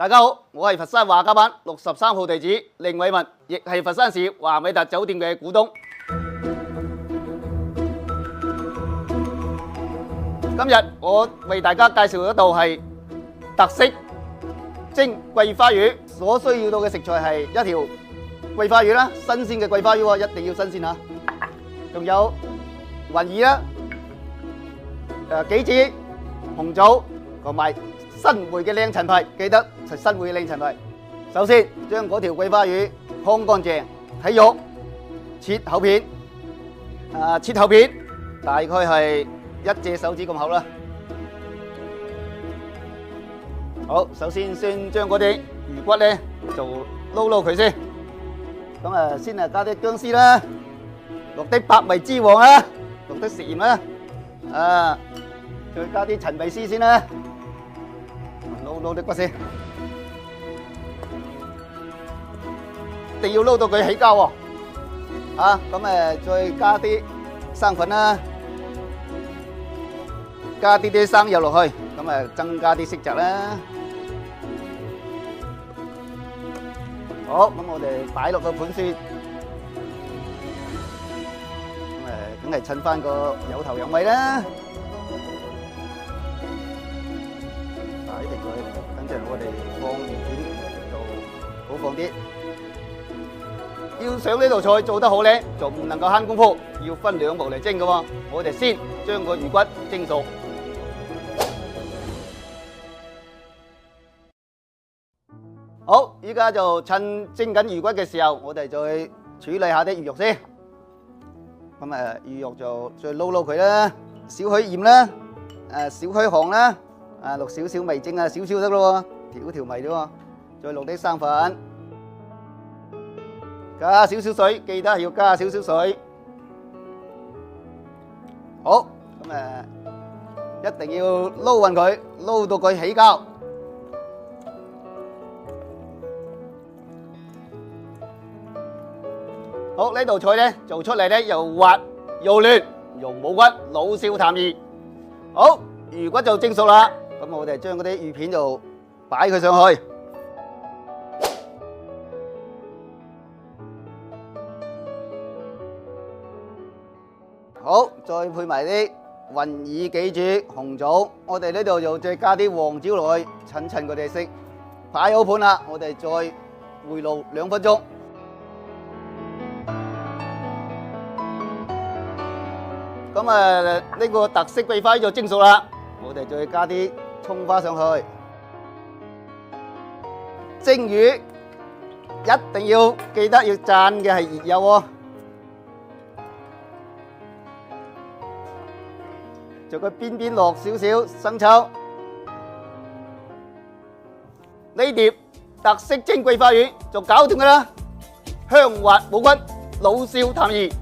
大家好，我係佛山華家班63號地址凌偉文，亦係佛山市華美達酒店嘅股東。今日我為大家介紹一道係特色蒸桂花魚，所需要到嘅食材係一條桂花魚啦，新鮮嘅桂花魚喎，一定要新鮮嚇。仲有雲耳啦，杞子、紅棗同埋新會嘅靚陳皮，記得係新會嘅靚陳皮。首先將嗰條桂花魚烘乾淨，睇肉，切厚片，切厚片大概係1隻手指咁厚啦。好，首先將嗰啲魚骨咧就撈佢先。咁先加啲薑絲啦，落啲百味之王啦，落啲食鹽啦，再加啲陳皮絲先啦。撈啲骨先，一定要撈到佢起膠喎。咁再加啲生粉啦，加啲生油落去，咁增加啲色澤啦。好，咁我哋擺落個盤先，咁梗係襯翻個有頭有尾啦。擺定佢，等陣我哋放魚片就好放啲。要想呢道菜做得好咧，就唔能夠慳功夫，要分2步嚟蒸嘅喎。我哋先將個魚骨蒸熟。好，依家就趁蒸緊魚骨嘅時候，我哋再處理下啲魚肉先。咁魚肉就再撈佢啦，少許鹽啦，少許糖啦。落少少味精少少得咯喎，調味啫喎，再落啲生粉，加少少水，記得係要加少少水。好，咁一定要撈勻佢，撈到佢起膠。好，呢道菜咧做出嚟咧又滑又嫩，又冇骨，老少咸宜。好，魚骨就蒸熟啦。咁我哋將嗰啲魚片就擺佢上去，好，再配埋啲雲耳、杞子、紅棗，我哋呢度就再加啲黃椒落去，襯佢哋色。擺好盤啦，我哋再回爐2分鐘。咁呢個特色桂花就蒸熟啦，我哋再加啲蔥花上去。蒸魚一定要記得要蘸嘅係熱油喎，就佢邊邊落少少生抽。呢碟特色蒸桂花魚就搞掂㗎啦，香滑冇骨，老少咸宜。